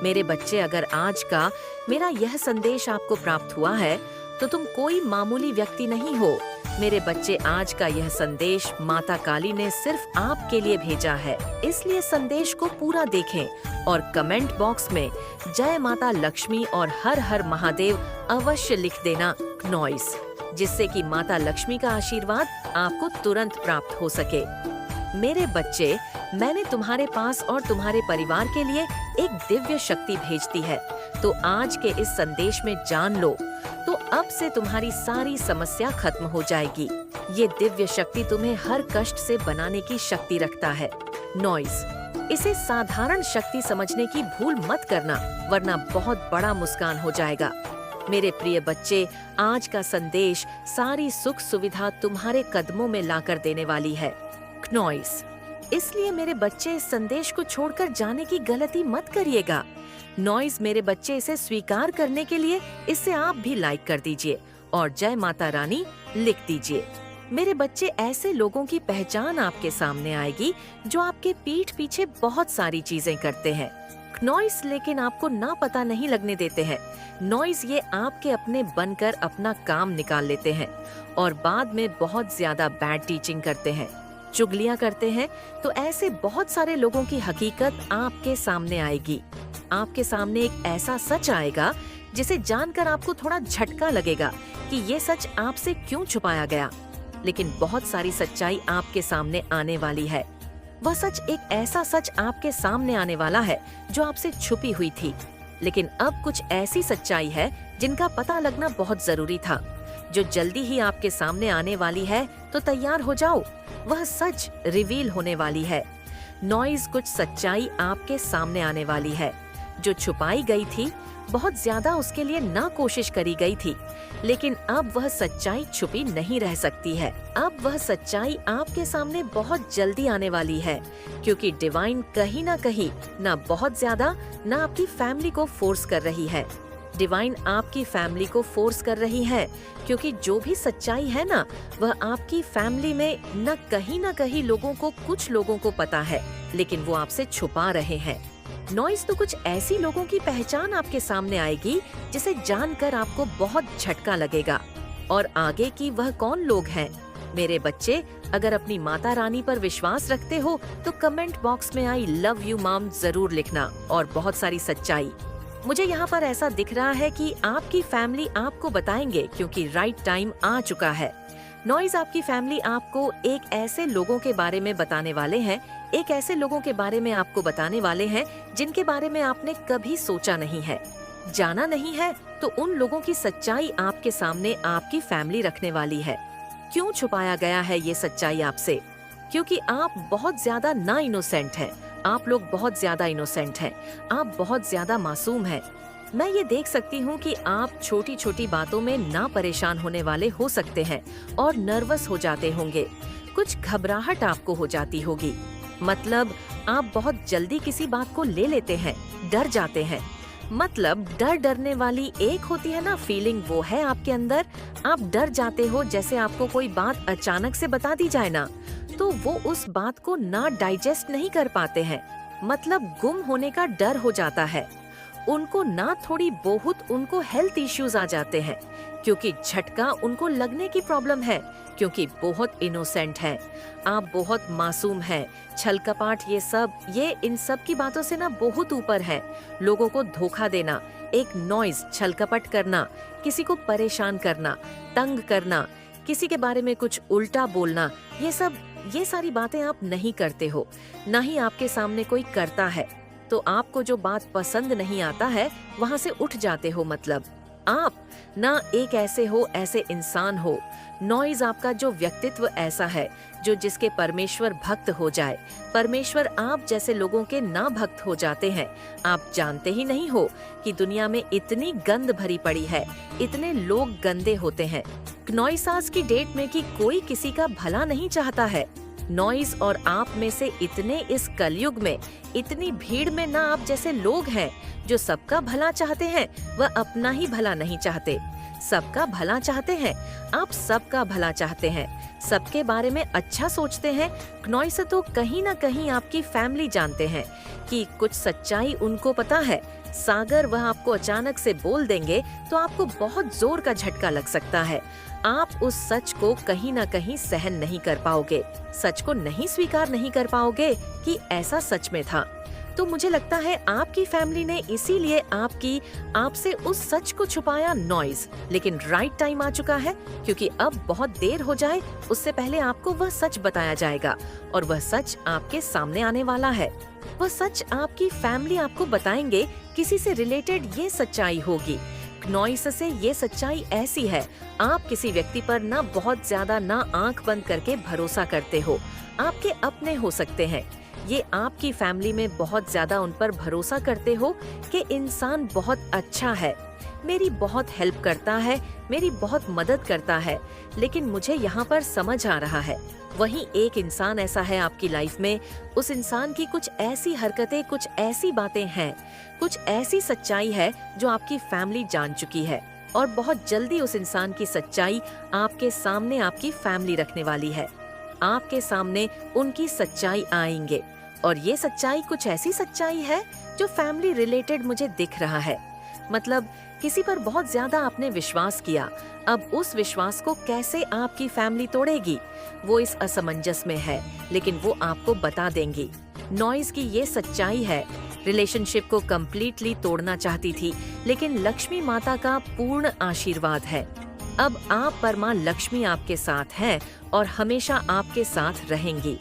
मेरे बच्चे, अगर आज का मेरा यह संदेश आपको प्राप्त हुआ है तो तुम कोई मामूली व्यक्ति नहीं हो। मेरे बच्चे, आज का यह संदेश माता काली ने सिर्फ आपके लिए भेजा है, इसलिए संदेश को पूरा देखें और कमेंट बॉक्स में जय माता लक्ष्मी और हर हर महादेव अवश्य लिख देना नॉइस, जिससे कि माता लक्ष्मी का आशीर्वाद आपको तुरंत प्राप्त हो सके। मेरे बच्चे, मैंने तुम्हारे पास और तुम्हारे परिवार के लिए एक दिव्य शक्ति भेज दी है, तो आज के इस संदेश में जान लो, तो अब से तुम्हारी सारी समस्या खत्म हो जाएगी। ये दिव्य शक्ति तुम्हें हर कष्ट से बनाने की शक्ति रखता है। नॉइस, इसे साधारण शक्ति समझने की भूल मत करना, वरना बहुत बड़ा मुस्कान हो जाएगा। मेरे प्रिय बच्चे, आज का संदेश सारी सुख सुविधा तुम्हारे कदमों में लाकर देने वाली है। नॉइस, इसलिए मेरे बच्चे, इस संदेश को छोड़कर जाने की गलती मत करिएगा। नॉइस, मेरे बच्चे, इसे स्वीकार करने के लिए इसे आप भी लाइक कर दीजिए और जय माता रानी लिख दीजिए। मेरे बच्चे, ऐसे लोगों की पहचान आपके सामने आएगी जो आपके पीठ पीछे बहुत सारी चीजें करते हैं। नॉइस, लेकिन आपको ना पता नहीं लगने देते हैं। नॉइस, ये आपके अपने बनकर अपना काम निकाल लेते हैं और बाद में बहुत ज्यादा बैड टीचिंग करते हैं, चुगलियां करते हैं। तो ऐसे बहुत सारे लोगों की हकीकत आपके सामने आएगी। आपके सामने एक ऐसा सच आएगा जिसे जानकर आपको थोड़ा झटका लगेगा कि ये सच आपसे क्यों छुपाया गया। लेकिन बहुत सारी सच्चाई आपके सामने आने वाली है। वह सच, एक ऐसा सच आपके सामने आने वाला है जो आपसे छुपी हुई थी। लेकिन अब कुछ ऐसी सच्चाई है जिनका पता लगना बहुत जरूरी था, जो जल्दी ही आपके सामने आने वाली है। तो तैयार हो जाओ, वह सच रिवील होने वाली है। नॉइस, कुछ सच्चाई आपके सामने आने वाली है जो छुपाई गई थी। बहुत ज्यादा उसके लिए ना कोशिश करी गई थी, लेकिन अब वह सच्चाई छुपी नहीं रह सकती है। अब वह सच्चाई आपके सामने बहुत जल्दी आने वाली है, क्योंकि डिवाइन कहीं ना बहुत ज्यादा ना आपकी फैमिली को फोर्स कर रही है। डिवाइन आपकी फैमिली को फोर्स कर रही है, क्योंकि जो भी सच्चाई है ना, वह आपकी फैमिली में न कहीं लोगों को, कुछ लोगों को पता है, लेकिन वो आपसे छुपा रहे हैं। नॉइस, तो कुछ ऐसी लोगों की पहचान आपके सामने आएगी जिसे जानकर आपको बहुत झटका लगेगा। और आगे की वह कौन लोग हैं? मेरे बच्चे, अगर अपनी माता रानी पर विश्वास रखते हो तो कमेंट बॉक्स में आई लव यू मॉम जरूर लिखना और बहुत सारी सच्चाई। मुझे यहाँ पर ऐसा दिख रहा है कि आपकी फैमिली आपको बताएंगे, क्योंकि राइट टाइम आ चुका है। नॉइस, आपकी फैमिली आपको एक ऐसे लोगों के बारे में बताने वाले हैं, एक ऐसे लोगों के बारे में आपको बताने वाले हैं जिनके बारे में आपने कभी सोचा नहीं है, जाना नहीं है। तो उन लोगों की सच्चाई आपके सामने आपकी फैमिली रखने वाली है। क्यों छुपाया गया है ये सच्चाई आपसे? क्योंकि आप बहुत ज्यादा ना इनोसेंट हैं। आप लोग बहुत ज्यादा इनोसेंट हैं। आप बहुत ज्यादा मासूम हैं। मैं ये देख सकती हूँ कि आप छोटी छोटी बातों में ना परेशान होने वाले हो सकते हैं और नर्वस हो जाते होंगे। कुछ घबराहट आपको हो जाती होगी। मतलब आप बहुत जल्दी किसी बात को ले लेते हैं, डर जाते हैं। मतलब डरने वाली एक होती है ना फीलिंग, वो है आपके अंदर। आप डर जाते हो, जैसे आपको कोई बात अचानक से बता दी जाए ना, तो वो उस बात को ना डाइजेस्ट नहीं कर पाते हैं। मतलब गुम होने का डर हो जाता है उनको, ना थोड़ी बहुत उनको हेल्थ इश्यूज आ जाते हैं, क्योंकि झटका उनको लगने की प्रॉब्लम है, क्योंकि बहुत इनोसेंट हैं। आप बहुत मासूम हैं। छल कपाट, ये इन सब की बातों से ना बहुत ऊपर है। लोगों को धोखा देना, एक नॉइज, छल कपट करना, किसी को परेशान करना, तंग करना, किसी के बारे में कुछ उल्टा बोलना, ये सारी बातें आप नहीं करते हो, ना ही आपके सामने कोई करता है। तो आपको जो बात पसंद नहीं आता है वहाँ से उठ जाते हो। मतलब आप ना एक ऐसे इंसान हो। नॉइज, आपका जो व्यक्तित्व ऐसा है जो जिसके परमेश्वर भक्त हो जाए। परमेश्वर आप जैसे लोगों के ना भक्त हो जाते हैं। आप जानते ही नहीं हो कि दुनिया में इतनी गंद भरी पड़ी है, इतने लोग गंदे होते हैं। नॉइस, आज की डेट में कि कोई किसी का भला नहीं चाहता है। नॉइस और आप में से इतने इस कलयुग में, इतनी भीड़ में ना आप जैसे लोग हैं जो सबका भला चाहते हैं, वह अपना ही भला नहीं चाहते। सबका भला चाहते हैं, आप सबका भला चाहते हैं, सबके बारे में अच्छा सोचते हैं। नॉइस, तो कहीं ना कहीं आपकी फैमिली जानते हैं कि कुछ सच्चाई उनको पता है, सागर वह आपको अचानक से बोल देंगे तो आपको बहुत जोर का झटका लग सकता है। आप उस सच को कहीं ना कहीं सहन नहीं कर पाओगे, सच को नहीं स्वीकार नहीं कर पाओगे कि ऐसा सच में था। तो मुझे लगता है आपकी फैमिली ने इसीलिए आपसे उस सच को छुपाया नॉइज। लेकिन राइट टाइम आ चुका है, क्योंकि अब बहुत देर हो जाए उससे पहले आपको वह सच बताया जाएगा, और वह सच आपके सामने आने वाला है। वह सच आपकी फैमिली आपको बताएंगे, किसी से रिलेटेड ये सच्चाई होगी। नॉइस से ये सच्चाई ऐसी है, आप किसी व्यक्ति पर ना बहुत ज्यादा ना आंख बंद करके भरोसा करते हो, आपके अपने हो सकते हैं। ये आपकी फैमिली में बहुत ज्यादा उन पर भरोसा करते हो कि इंसान बहुत अच्छा है, मेरी बहुत हेल्प करता है, मेरी बहुत मदद करता है, लेकिन मुझे यहाँ पर समझ आ रहा है। वहीं एक इंसान ऐसा है आपकी लाइफ में, उस इंसान की कुछ ऐसी हरकतें, कुछ ऐसी बातें हैं, कुछ ऐसी सच्चाई है जो आपकी फैमिली जान चुकी है, और बहुत जल्दी उस इंसान की सच्चाई आपके सामने आपकी फैमिली रखने वाली है। आपके सामने उनकी सच्चाई आएंगे, और ये सच्चाई कुछ ऐसी सच्चाई है जो फैमिली रिलेटेड मुझे दिख रहा है। मतलब किसी पर बहुत ज्यादा आपने विश्वास किया, अब उस विश्वास को कैसे आपकी फैमिली तोड़ेगी, वो इस असमंजस में है, लेकिन वो आपको बता देंगी। नॉइज की ये सच्चाई है, रिलेशनशिप को कम्प्लीटली तोड़ना चाहती थी, लेकिन लक्ष्मी माता का पूर्ण आशीर्वाद है। अब आप पर माँ लक्ष्मी आपके साथ है और हमेशा आपके साथ रहेंगी।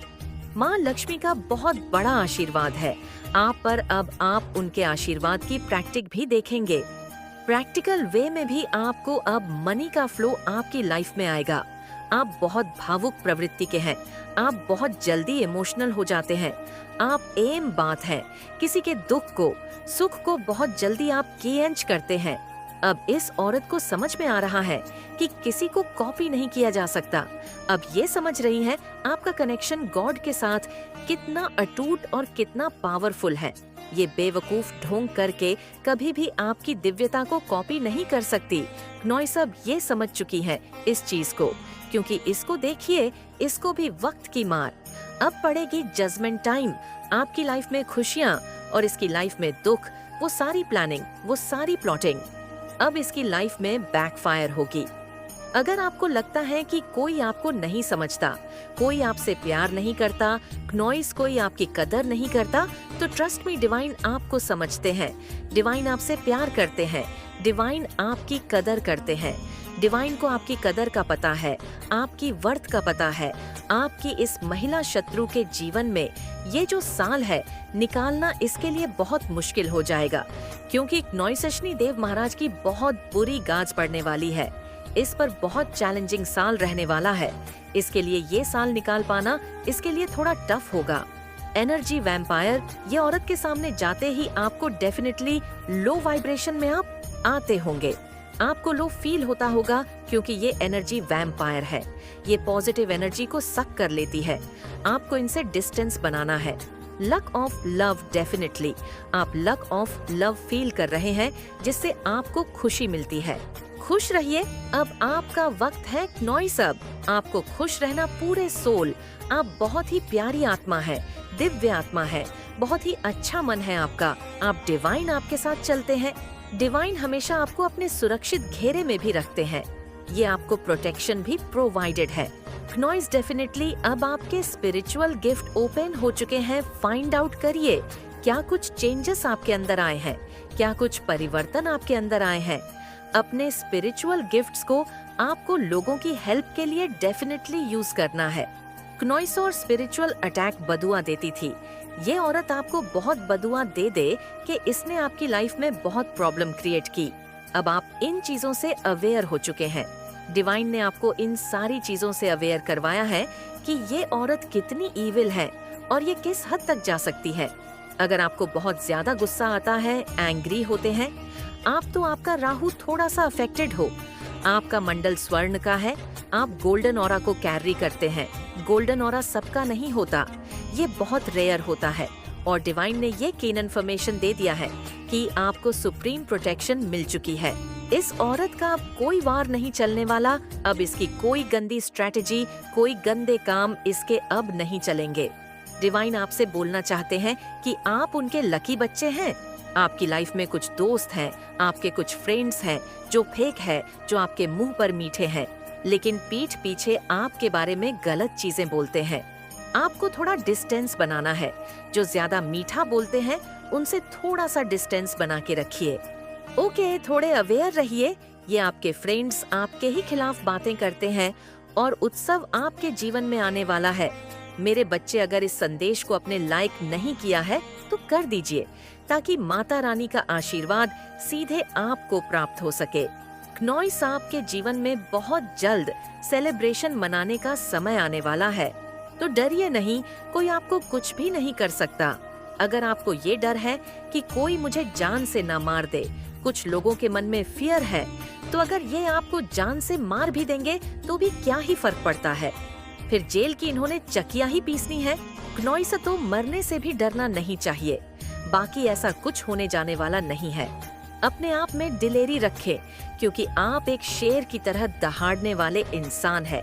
माँ लक्ष्मी का बहुत बड़ा आशीर्वाद है आप पर। अब आप उनके आशीर्वाद की प्रैक्टिक भी देखेंगे। प्रैक्टिकल वे में भी आपको अब मनी का फ्लो आपकी लाइफ में आएगा। आप बहुत भावुक प्रवृत्ति के हैं, आप बहुत जल्दी इमोशनल हो जाते हैं, आप एम बात है, किसी के दुख को सुख को बहुत जल्दी आप केएंच करते हैं। अब इस औरत को समझ में आ रहा है कि किसी को कॉपी नहीं किया जा सकता। अब ये समझ रही है आपका कनेक्शन गॉड के साथ कितना अटूट और कितना पावरफुल है। ये बेवकूफ ढोंग करके कभी भी आपकी दिव्यता को कॉपी नहीं कर सकती। नॉइस अब ये समझ चुकी है इस चीज को, क्योंकि इसको देखिए, इसको भी वक्त की मार। अब पड़ेगी जजमेंट टाइम। आपकी लाइफ में खुशियाँ और इसकी लाइफ में दुख, वो सारी प्लानिंग, वो सारी प्लॉटिंग अब इसकी लाइफ में बैकफायर होगी। अगर आपको लगता है कि कोई आपको नहीं समझता, कोई आपसे प्यार नहीं करता, नॉइस कोई आपकी कदर नहीं करता, तो ट्रस्ट मी, डिवाइन आपको समझते हैं, डिवाइन आपसे प्यार करते हैं, डिवाइन आपकी कदर करते हैं। डिवाइन को आपकी कदर का पता है, आपकी वर्थ का पता है। आपकी इस महिला शत्रु के जीवन में ये जो साल है निकालना इसके लिए बहुत मुश्किल हो जाएगा, क्योंकि नॉइसशनी देव महाराज की बहुत बुरी गाज पड़ने वाली है। इस पर बहुत चैलेंजिंग साल रहने वाला है। इसके लिए ये साल निकाल पाना इसके लिए थोड़ा टफ होगा। एनर्जी वैम्पायर ये औरत के सामने जाते ही आपको डेफिनेटली लो वाइब्रेशन में आप आते होंगे, आपको लो फील होता होगा, क्योंकि ये एनर्जी वैम्पायर है। ये पॉजिटिव एनर्जी को सक कर लेती है। आपको इनसे डिस्टेंस बनाना है। लक ऑफ लव, डेफिनेटली आप लक ऑफ लव फील कर रहे हैं, जिससे आपको खुशी मिलती है। खुश रहिए, अब आपका वक्त है नॉइस। अब आपको खुश रहना पूरे सोल। आप बहुत ही प्यारी आत्मा है, दिव्य आत्मा है, बहुत ही अच्छा मन है आपका। आप डिवाइन आपके साथ चलते हैं। डिवाइन हमेशा आपको अपने सुरक्षित घेरे में भी रखते हैं। ये आपको प्रोटेक्शन भी प्रोवाइडेड है। नॉइस डेफिनेटली अब आपके स्पिरिचुअल गिफ्ट ओपन हो चुके हैं। फाइंड आउट करिए, क्या कुछ चेंजेस आपके अंदर आए हैं, क्या कुछ परिवर्तन आपके अंदर आए हैं। अपने स्पिरिचुअल गिफ्ट्स को आपको लोगों की हेल्प के लिए डेफिनेटली यूज करना है। नॉइस और स्पिरिचुअल अटैक बदुआ देती थी। ये औरत आपको बहुत बदुआ दे दे कि इसने आपकी लाइफ में बहुत प्रॉब्लम क्रिएट की। अब आप इन चीजों से अवेयर हो चुके हैं। डिवाइन ने आपको इन सारी चीजों से अवेयर करवाया है कि ये औरत कितनी ईविल है और ये किस हद तक जा सकती है। अगर आपको बहुत ज्यादा गुस्सा आता है, एंग्री होते हैं आप, तो आपका राहु थोड़ा सा अफेक्टेड हो। आपका मंडल स्वर्ण का है, आप गोल्डन ऑरा को कैरी करते हैं। गोल्डन ऑरा सबका नहीं होता, ये बहुत रेयर होता है। और डिवाइन ने ये कीन इन्फॉर्मेशन दे दिया है कि आपको सुप्रीम प्रोटेक्शन मिल चुकी है। इस औरत का अब कोई वार नहीं चलने वाला। अब इसकी कोई गंदी स्ट्रैटेजी, कोई गंदे काम इसके अब नहीं चलेंगे। डिवाइन आपसे बोलना चाहते हैं कि आप उनके लकी बच्चे हैं। आपकी लाइफ में कुछ दोस्त हैं, आपके कुछ फ्रेंड्स हैं जो फेक है, जो आपके मुंह पर मीठे हैं, लेकिन पीठ पीछे आपके बारे में गलत चीजें बोलते हैं। आपको थोड़ा डिस्टेंस बनाना है। जो ज्यादा मीठा बोलते हैं उनसे थोड़ा सा डिस्टेंस बना के रखिए। ओके, थोड़े अवेयर रहिए। ये आपके फ्रेंड्स आपके ही खिलाफ बातें करते हैं और उत्सव आपके जीवन में आने वाला है। मेरे बच्चे, अगर इस संदेश को अपने लायक नहीं किया है तो कर दीजिए, ताकि माता रानी का आशीर्वाद सीधे आपको प्राप्त हो सके। क्नॉइस, आपके जीवन में बहुत जल्द सेलिब्रेशन मनाने का समय आने वाला है, तो डरिए नहीं, कोई आपको कुछ भी नहीं कर सकता। अगर आपको ये डर है कि कोई मुझे जान से ना मार दे, कुछ लोगों के मन में फियर है, तो अगर ये आपको जान से मार भी देंगे तो भी क्या ही फर्क पड़ता है। फिर जेल की इन्होंने चकिया ही पीसनी है। क्नॉइस, तो मरने से भी डरना नहीं चाहिए। बाकी ऐसा कुछ होने जाने वाला नहीं है। अपने आप में दिलेरी रखें, क्योंकि आप एक शेर की तरह दहाड़ने वाले इंसान हैं।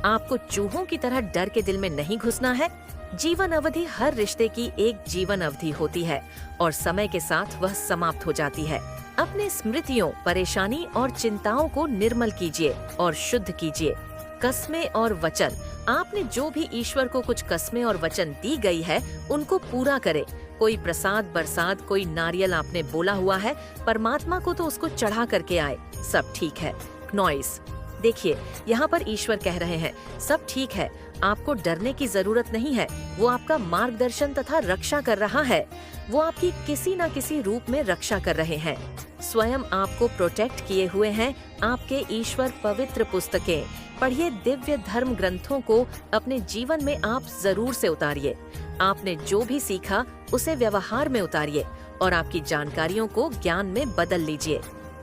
आपको चूहों की तरह डर के दिल में नहीं घुसना है। जीवन अवधि हर रिश्ते की एक जीवन अवधि होती है और समय के साथ वह समाप्त हो जाती है। अपने स्मृतियों, परेशानी और चिंताओं को निर्मल कीजिए और शुद्ध कीजिए। कस्में और वचन, आपने जो भी ईश्वर को कुछ कस्में और वचन दी गई है उनको पूरा करे। कोई प्रसाद बरसात, कोई नारियल आपने बोला हुआ है, परमात्मा को तो उसको चढ़ा करके आए, सब ठीक है। क्नॉइस, देखिए, यहाँ पर ईश्वर कह रहे हैं सब ठीक है, आपको डरने की जरूरत नहीं है। वो आपका मार्गदर्शन तथा रक्षा कर रहा है। वो आपकी किसी न किसी रूप में रक्षा कर रहे हैं। स्वयं आपको प्रोटेक्ट किए हुए हैं आपके ईश्वर। पवित्र पुस्तकें पढ़िए, दिव्य धर्म ग्रंथों को अपने जीवन में आप जरूर से उतारिए। आपने जो भी सीखा उसे व्यवहार में उतारिए और आपकी जानकारियों को ज्ञान में बदल लीजिए।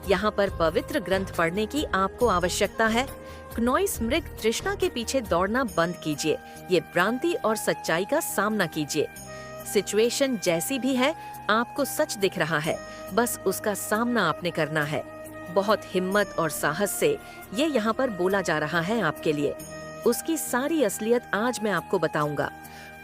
यहाँ पर पवित्र ग्रंथ पढ़ने की आपको आवश्यकता है। क्नॉइस, मृग तृष्णा के पीछे दौड़ना बंद कीजिए। ये भ्रांति और सच्चाई का सामना कीजिए। सिचुएशन जैसी भी है, आपको सच दिख रहा है, बस उसका सामना आपने करना है। बहुत हिम्मत और साहस से ये यहाँ पर बोला जा रहा है आपके लिए। उसकी सारी असलियत आज मैं आपको बताऊंगा।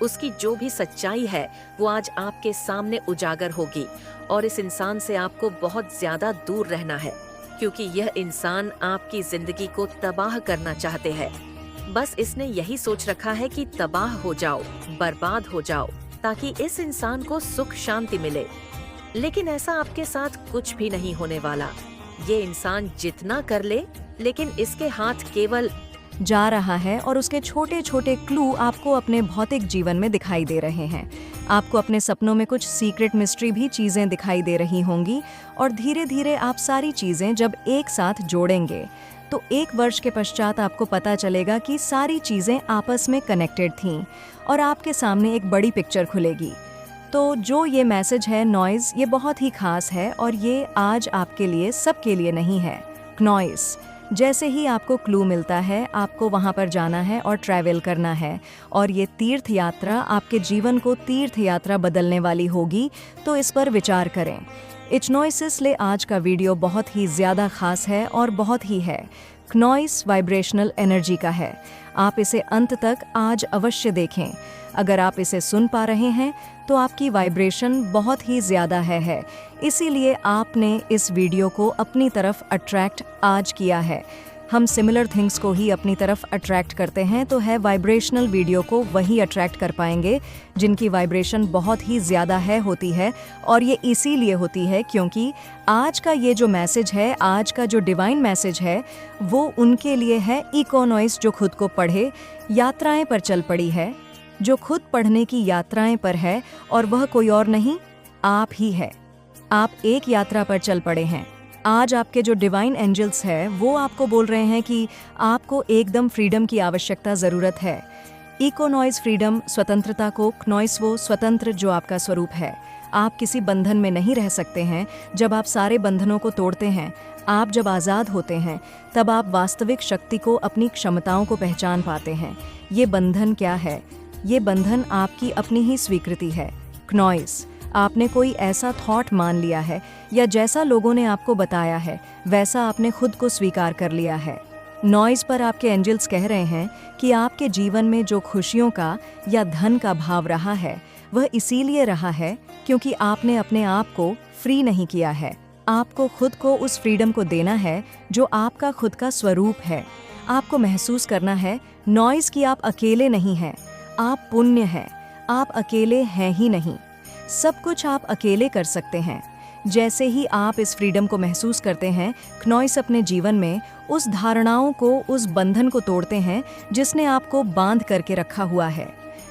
उसकी जो भी सच्चाई है वो आज आपके सामने उजागर होगी और इस इंसान से आपको बहुत ज्यादा दूर रहना है, क्योंकि यह इंसान आपकी जिंदगी को तबाह करना चाहते हैं। बस इसने यही सोच रखा है कि तबाह हो जाओ, बर्बाद हो जाओ, ताकि इस इंसान को सुख शांति मिले। लेकिन ऐसा आपके साथ कुछ भी नहीं होने वाला। ये इंसान जितना कर ले, लेकिन इसके हाथ केवल जा रहा है और उसके छोटे छोटे क्लू आपको अपने भौतिक जीवन में दिखाई दे रहे हैं। आपको अपने सपनों में कुछ सीक्रेट मिस्ट्री भी चीजें दिखाई दे रही होंगी और धीरे धीरे आप सारी चीजें जब एक साथ जोड़ेंगे तो 1 वर्ष के पश्चात आपको पता चलेगा कि सारी चीजें आपस में कनेक्टेड थीं और आपके सामने एक बड़ी पिक्चर खुलेगी। तो जो ये मैसेज है नॉइज, ये बहुत ही खास है और ये आज आपके लिए, सबके लिए नहीं है। नॉइज, जैसे ही आपको क्लू मिलता है आपको वहाँ पर जाना है और ट्रैवल करना है और ये तीर्थ यात्रा आपके जीवन को तीर्थ यात्रा बदलने वाली होगी, तो इस पर विचार करें। इचनॉइसिस ले आज का वीडियो बहुत ही ज़्यादा खास है और बहुत ही है। क्नॉइस वाइब्रेशनल एनर्जी का है। आप इसे अंत तक आज अवश्य देखें। अगर आप इसे सुन पा रहे हैं तो आपकी वाइब्रेशन बहुत ही ज़्यादा है, इसीलिए आपने इस वीडियो को अपनी तरफ अट्रैक्ट आज किया है। हम सिमिलर थिंग्स को ही अपनी तरफ अट्रैक्ट करते हैं, तो है वाइब्रेशनल वीडियो को वही अट्रैक्ट कर पाएंगे जिनकी वाइब्रेशन बहुत ही ज़्यादा होती है। और ये इसीलिए होती है क्योंकि आज का ये जो मैसेज है, आज का जो डिवाइन मैसेज है, वो उनके लिए है इकोनॉइस, जो खुद को पढ़े, यात्राएं पर चल पड़ी है, जो खुद पढ़ने की यात्राएं पर है, और वह कोई और नहीं, आप ही है। आप एक यात्रा पर चल पड़े हैं। आज आपके जो डिवाइन एंजल्स है वो आपको बोल रहे हैं कि आपको एकदम फ्रीडम की आवश्यकता ज़रूरत है। इकोनॉइस फ्रीडम, स्वतंत्रता को, क्नॉइस वो स्वतंत्र जो आपका स्वरूप है। आप किसी बंधन में नहीं रह सकते हैं। जब आप सारे बंधनों को तोड़ते हैं, आप जब आज़ाद होते हैं, तब आप वास्तविक शक्ति को, अपनी क्षमताओं को पहचान पाते हैं। ये बंधन क्या है? ये बंधन आपकी अपनी ही स्वीकृति है। क्नॉइस, आपने कोई ऐसा थॉट मान लिया है या जैसा लोगों ने आपको बताया है वैसा आपने खुद को स्वीकार कर लिया है। नॉइज पर आपके एंजल्स कह रहे हैं कि आपके जीवन में जो खुशियों का या धन का भाव रहा है वह इसीलिए रहा है क्योंकि आपने अपने आप को फ्री नहीं किया है। आपको खुद को उस फ्रीडम को देना है जो आपका खुद का स्वरूप है। आपको महसूस करना है नॉइज़ कि आप अकेले नहीं हैं, आप पुण्य हैं, आप अकेले हैं ही नहीं। सब कुछ आप अकेले कर सकते हैं। जैसे ही आप इस फ्रीडम को महसूस करते हैं, क्नॉइस अपने जीवन में उस धारणाओं को, उस बंधन को तोड़ते हैं जिसने आपको बांध करके रखा हुआ है।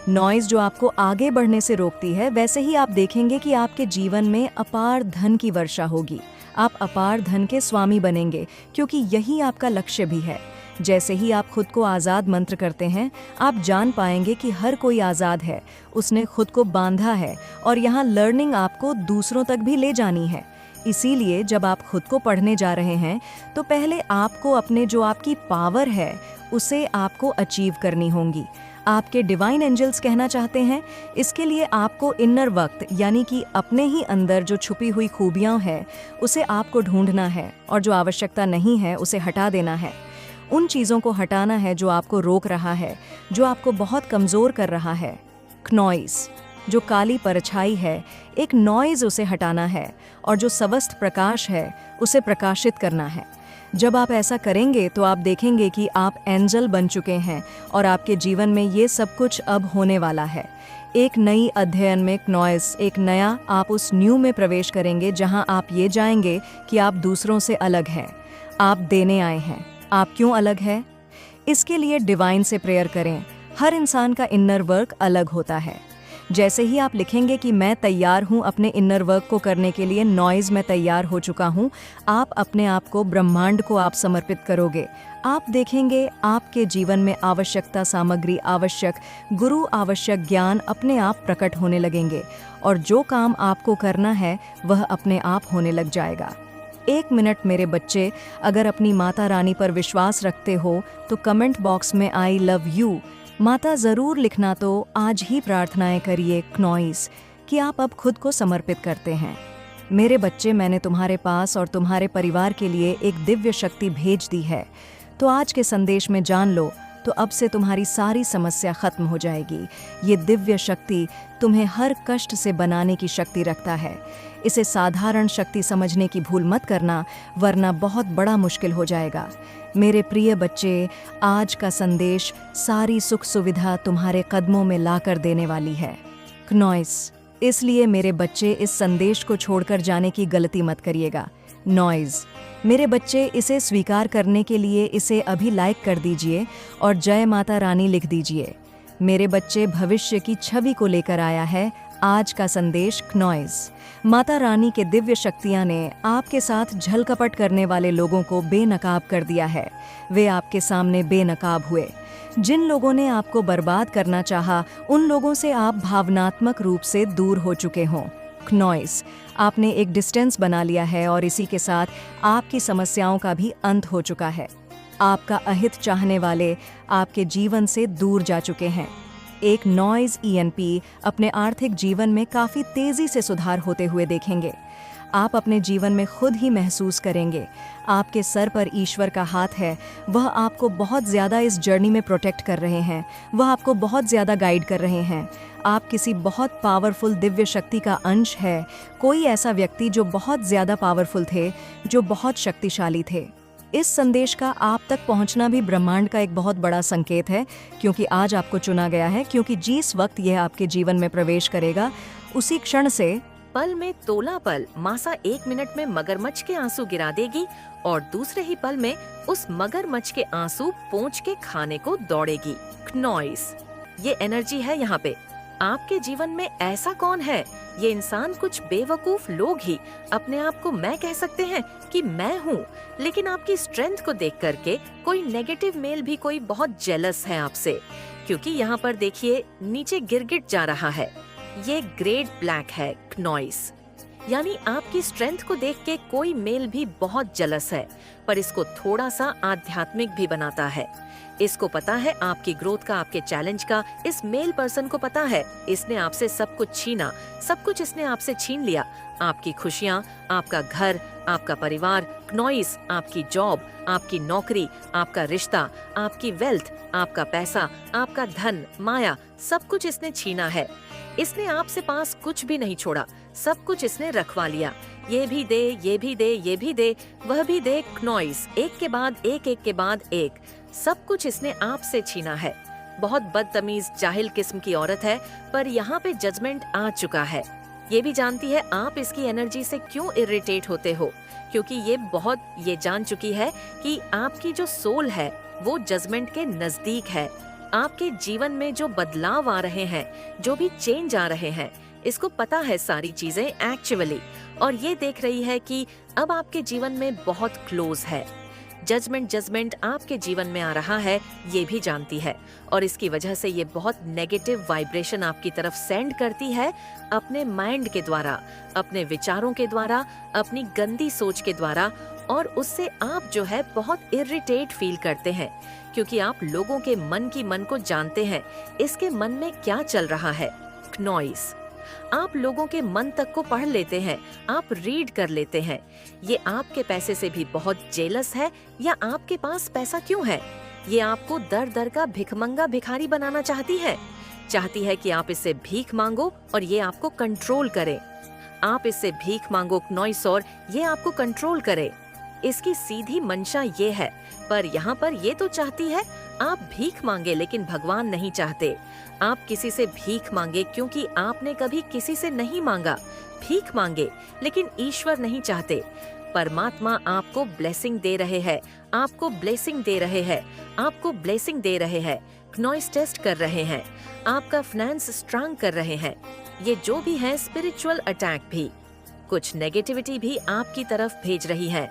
नॉइज़ जो आपको आगे बढ़ने से रोकती है, वैसे ही आप देखेंगे कि आपके जीवन में अपार धन की वर्षा होगी। आप अपार धन के स्वामी बनेंगे, क्योंकि यही आपका लक्ष्य भी है। जैसे ही आप खुद को आज़ाद मंत्र करते हैं, आप जान पाएंगे कि हर कोई आज़ाद है, उसने खुद को बांधा है और यहाँ लर्निंग आपको दूसरों तक भी ले जानी है। इसीलिए जब आप खुद को पढ़ने जा रहे हैं, तो पहले आपको अपने जो आपकी पावर है, उसे आपको अचीव करनी होगी। आपके डिवाइन एंजल्स कहना चाहते हैं, इसके लिए आपको इनर वक्त यानी कि अपने ही अंदर जो छुपी हुई खूबियाँ हैं, उसे आपको ढूंढना है और जो आवश्यकता नहीं है उसे हटा देना है। उन चीज़ों को हटाना है जो आपको रोक रहा है, जो आपको बहुत कमज़ोर कर रहा है। क्नॉइस जो काली परछाई है, एक नॉइज़ उसे हटाना है और जो स्वस्थ प्रकाश है उसे प्रकाशित करना है। जब आप ऐसा करेंगे तो आप देखेंगे कि आप एंजल बन चुके हैं और आपके जीवन में ये सब कुछ अब होने वाला है। एक नई अध्ययन में क्नॉइस, एक नया आप उस न्यू में प्रवेश करेंगे जहां आप ये जाएंगे कि आप दूसरों से अलग हैं, आप देने आए हैं। आप क्यों अलग है? इसके लिए डिवाइन से प्रेयर करें। हर इंसान का इनर वर्क अलग होता है। जैसे ही आप लिखेंगे कि मैं तैयार हूँ अपने इनर वर्क को करने के लिए, नॉइज़ में तैयार हो चुका हूँ, आप अपने आप को ब्रह्मांड को आप समर्पित करोगे। आप देखेंगे आपके जीवन में आवश्यकता सामग्री, आवश्यक गुरु, आवश्यक ज्ञान अपने आप प्रकट होने लगेंगे और जो काम आपको करना है वह अपने आप होने लग जाएगा। 1 मिनट मेरे बच्चे, अगर अपनी माता रानी पर विश्वास रखते हो तो कमेंट बॉक्स में आई लव यू माता ज़रूर लिखना। तो आज ही प्रार्थनाएं करिए क्नॉइस कि आप अब खुद को समर्पित करते हैं। मेरे बच्चे, मैंने तुम्हारे पास और तुम्हारे परिवार के लिए एक दिव्य शक्ति भेज दी है। तो आज के संदेश में जान लो, तो अब से तुम्हारी सारी समस्या खत्म हो जाएगी। ये दिव्य शक्ति तुम्हें हर कष्ट से बनाने की शक्ति रखता है। इसे साधारण शक्ति समझने की भूल मत करना, वरना बहुत बड़ा मुश्किल हो जाएगा। मेरे प्रिय बच्चे, आज का संदेश सारी सुख सुविधा तुम्हारे कदमों में लाकर देने वाली है। क्नॉइस, इसलिए मेरे बच्चे इस संदेश को छोड़कर जाने की गलती मत करिएगा। नॉइज़, मेरे बच्चे, इसे स्वीकार करने के लिए इसे अभी लाइक कर दीजिए और जय माता रानी लिख दीजिए। मेरे बच्चे, भविष्य की छवि को लेकर आया है आज का संदेश क्नॉइस। माता रानी के दिव्य शक्तियां ने आपके साथ छल कपट करने वाले लोगों को बेनकाब कर दिया है। वे आपके सामने बेनकाब हुए। जिन लोगों ने आपको बर्बाद करना चाहा, उन लोगों से आप भावनात्मक रूप से दूर हो चुके हों। क्नॉइस, आपने एक डिस्टेंस बना लिया है और इसी के साथ आपकी समस्याओं का भी अंत हो चुका है। आपका अहित चाहने वाले आपके जीवन से दूर जा चुके हैं। एक नॉइज़ ईएनपी अपने आर्थिक जीवन में काफ़ी तेज़ी से सुधार होते हुए देखेंगे। आप अपने जीवन में खुद ही महसूस करेंगे आपके सर पर ईश्वर का हाथ है। वह आपको बहुत ज़्यादा इस जर्नी में प्रोटेक्ट कर रहे हैं, वह आपको बहुत ज़्यादा गाइड कर रहे हैं। आप किसी बहुत पावरफुल दिव्य शक्ति का अंश है। कोई ऐसा व्यक्ति जो बहुत ज़्यादा पावरफुल थे, जो बहुत शक्तिशाली थे। इस संदेश का आप तक पहुंचना भी ब्रह्मांड का एक बहुत बड़ा संकेत है, क्योंकि आज आपको चुना गया है, क्योंकि जिस वक्त यह आपके जीवन में प्रवेश करेगा, उसी क्षण से पल में तोला पल मासा 1 मिनट में मगरमच्छ के आंसू गिरा देगी और दूसरे ही पल में उस मगरमच्छ के आंसू पोंछ के खाने को दौड़ेगी। क्नॉइस, ये एनर्जी है यहाँ पे। आपके जीवन में ऐसा कौन है? ये इंसान कुछ बेवकूफ लोग ही अपने आप को मैं कह सकते हैं कि मैं हूँ, लेकिन आपकी स्ट्रेंथ को देख करके कोई नेगेटिव मेल भी कोई बहुत जेलस है आपसे, क्योंकि यहाँ पर देखिए नीचे गिरगिट जा रहा है। ये ग्रेट ब्लैक है क्नॉइस, यानी आपकी स्ट्रेंथ को देख के कोई मेल भी बहुत जेलस है, पर इसको थोड़ा सा आध्यात्मिक भी बनाता है। इसको पता है आपकी ग्रोथ का, आपके चैलेंज का। इस मेल पर्सन को पता है इसने आपसे सब कुछ छीना, सब कुछ इसने आपसे छीन लिया। आपकी खुशियाँ, आपका घर, आपका परिवार, क्नॉइस, आपकी जॉब, आपकी नौकरी, आपका रिश्ता, आपकी वेल्थ, आपका पैसा, आपका धन, माया, सब कुछ इसने छीना है। इसने आपसे पास कुछ भी नहीं छोड़ा, सब कुछ इसने रखवा लिया। ये भी दे, ये भी दे, ये भी दे, वह भी दे। क्नॉइस, एक के बाद एक, सब कुछ इसने आपसे छीना है। बहुत बदतमीज जाहिल किस्म की औरत है, पर यहाँ पे जजमेंट आ चुका है। ये भी जानती है आप इसकी एनर्जी से क्यों इरिटेट होते हो, क्योंकि ये जान चुकी है कि आपकी जो सोल है वो जजमेंट के नजदीक है। आपके जीवन में जो बदलाव आ रहे हैं, जो भी चेंज आ रहे हैं, इसको पता है सारी चीजें एक्चुअली, और ये देख रही है कि अब आपके जीवन में बहुत क्लोज है। जजमेंट आपके जीवन में आ रहा है, ये भी जानती है, और इसकी वजह से ये बहुत नेगेटिव वाइब्रेशन आपकी तरफ सेंड करती है अपने माइंड के द्वारा, अपने विचारों के द्वारा, अपनी गंदी सोच के द्वारा, और उससे आप जो है बहुत इरिटेट फील करते हैं, क्योंकि आप लोगों के मन की मन को जानते हैं, इसके मन में क्या चल रहा है। नॉइस, आप लोगों के मन तक को पढ़ लेते हैं, आप रीड कर लेते हैं। ये आपके पैसे से भी बहुत जेलस है, या आपके पास पैसा क्यों है? ये आपको दर दर का भिखमंगा भिखारी बनाना चाहती है कि आप इससे भीख मांगो और ये आपको कंट्रोल करे। आप इससे भीख मांगो नॉइस, और ये आपको कंट्रोल करे। इसकी सीधी मंशा ये है, पर यहाँ पर ये तो चाहती है आप भीख मांगे, लेकिन भगवान नहीं चाहते। आप किसी से भीख मांगे क्योंकि आपने कभी किसी से नहीं मांगा। भीख मांगे, लेकिन ईश्वर नहीं चाहते। परमात्मा आपको ब्लेसिंग दे रहे हैं, आपको ब्लेसिंग दे रहे हैं, आपको ब्लेसिंग दे रहे हैं। नॉइस टेस्ट कर रहे हैं, आपका फाइनेंस स्ट्रांग कर रहे हैं। ये जो भी है स्पिरिचुअल अटैक भी, कुछ नेगेटिविटी भी आपकी तरफ भेज रही है।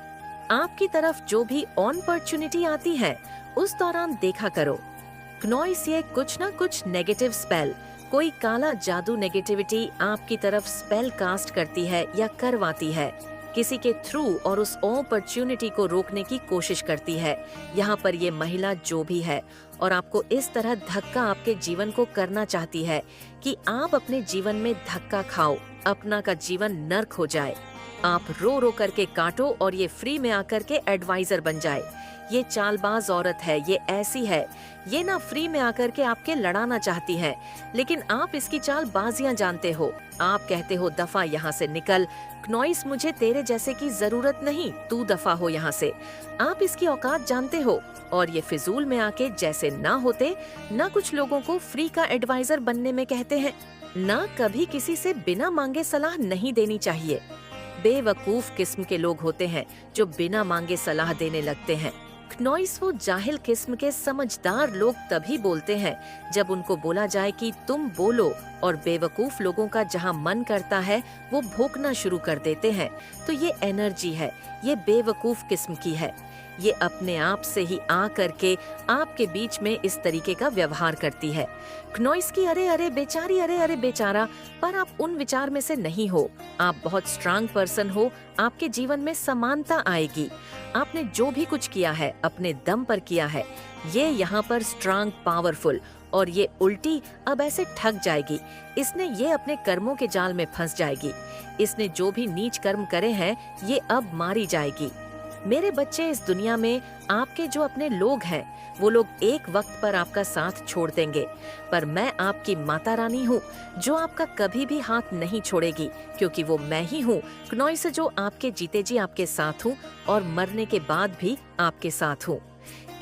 आपकी तरफ जो भी अपॉर्चुनिटी आती है उस दौरान देखा करो। नॉइस, ये कुछ ना कुछ नेगेटिव स्पेल, कोई काला जादू नेगेटिविटी आपकी तरफ स्पेल कास्ट करती है या करवाती है किसी के थ्रू, और उस अपॉर्चुनिटी को रोकने की कोशिश करती है। यहाँ पर ये महिला जो भी है, और आपको इस तरह धक्का आपके जीवन को करना चाहती है कि आप अपने जीवन में धक्का खाओ, अपना का जीवन नर्क हो जाए। आप रो रो करके काटो और ये फ्री में आकर के एडवाइजर बन जाए। ये चालबाज औरत है, ये ऐसी है, ये ना फ्री में आकर के आपके लड़ाना चाहती है, लेकिन आप इसकी चालबाजियां जानते हो। आप कहते हो दफा यहाँ से निकल, नॉइस, मुझे तेरे जैसे की जरूरत नहीं, तू दफा हो यहाँ से। आप इसकी औकात जानते हो, और ये फिजूल में आके जैसे ना होते, ना कुछ लोगों को फ्री का एडवाइजर बनने में कहते हैं, ना कभी किसी से बिना मांगे सलाह नहीं देनी चाहिए। बेवकूफ किस्म के लोग होते हैं जो बिना मांगे सलाह देने लगते हैं। नॉइस, वो जाहिल किस्म के समझदार लोग तभी बोलते हैं जब उनको बोला जाए कि तुम बोलो, और बेवकूफ लोगों का जहां मन करता है वो भोंकना शुरू कर देते हैं। तो ये एनर्जी है, ये बेवकूफ किस्म की है। ये अपने आप से ही आ करके आपके बीच में इस तरीके का व्यवहार करती है। नॉइस की अरे अरे बेचारी, अरे अरे बेचारा, पर आप उन विचार में से नहीं हो। आप बहुत स्ट्रांग पर्सन हो, आपके जीवन में समानता आएगी। आपने जो भी कुछ किया है अपने दम पर किया है। ये यहाँ पर स्ट्रांग, पावरफुल, और ये उल्टी अब ऐसे ठग जाएगी। इसने ये अपने कर्मों के जाल में फंस जाएगी। इसने जो भी नीच कर्म करे हैं ये अब मारी जाएगी। मेरे बच्चे, इस दुनिया में आपके जो अपने लोग हैं वो लोग एक वक्त पर आपका साथ छोड़ देंगे, पर मैं आपकी माता रानी हूँ जो आपका कभी भी हाथ नहीं छोड़ेगी, क्योंकि वो मैं ही हूँ नॉइस, जो आपके जीते जी आपके साथ हूँ और मरने के बाद भी आपके साथ हूँ।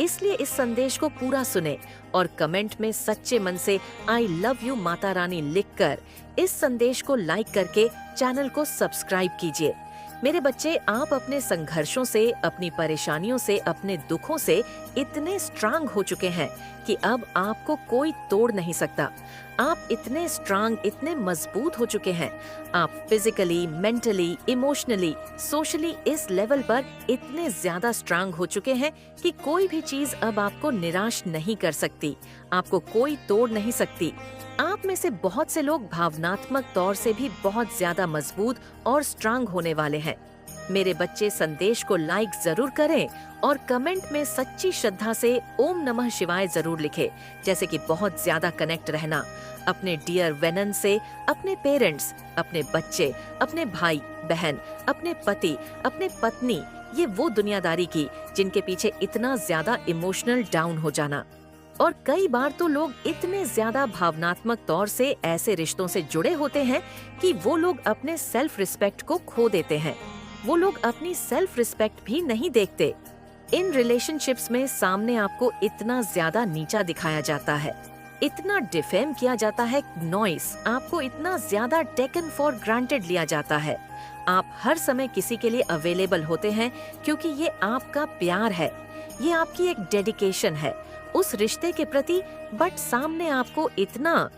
इसलिए इस संदेश को पूरा सुने और कमेंट में सच्चे मन से I love you Mata Rani लिखकर इस संदेश को लाइक करके चैनल को सब्सक्राइब कीजिए। मेरे बच्चे, आप अपने संघर्षों से, अपनी परेशानियों से, अपने दुखों से इतने स्ट्रांग हो चुके हैं कि अब आपको कोई तोड़ नहीं सकता। आप इतने स्ट्रांग, इतने मजबूत हो चुके हैं। आप फिजिकली, मेंटली, इमोशनली, सोशली इस लेवल पर इतने ज्यादा स्ट्रांग हो चुके हैं कि कोई भी चीज अब आपको निराश नहीं कर सकती, आपको कोई तोड़ नहीं सकती। आप में से बहुत से लोग भावनात्मक तौर से भी बहुत ज्यादा मजबूत और स्ट्रांग होने वाले हैं। मेरे बच्चे, संदेश को लाइक जरूर करें और कमेंट में सच्ची श्रद्धा से ओम नमः शिवाय जरूर लिखें, जैसे कि बहुत ज्यादा कनेक्ट रहना अपने डियर वेनन से, अपने पेरेंट्स, अपने बच्चे, अपने भाई बहन, अपने पति, अपने पत्नी, ये वो दुनियादारी की जिनके पीछे इतना ज्यादा इमोशनल डाउन हो जाना। और कई बार तो लोग इतने ज्यादा भावनात्मक तौर से ऐसे रिश्तों से जुड़े होते हैं कि वो लोग अपने सेल्फ रिस्पेक्ट को खो देते हैं। वो लोग अपनी सेल्फ रिस्पेक्ट भी नहीं देखते। इन रिलेशनशिप्स में सामने आपको इतना ज्यादा नीचा दिखाया जाता है, इतना डिफेम किया जाता है, नॉइस आपको इतना ज्यादा टेकन फॉर ग्रांटेड लिया जाता है। आप हर समय किसी के लिए अवेलेबल होते हैं क्योंकि ये आपका प्यार है, ये आपकी एक डेडिकेशन है उस रिश्ते के प्रति, बट सामने आपको इतना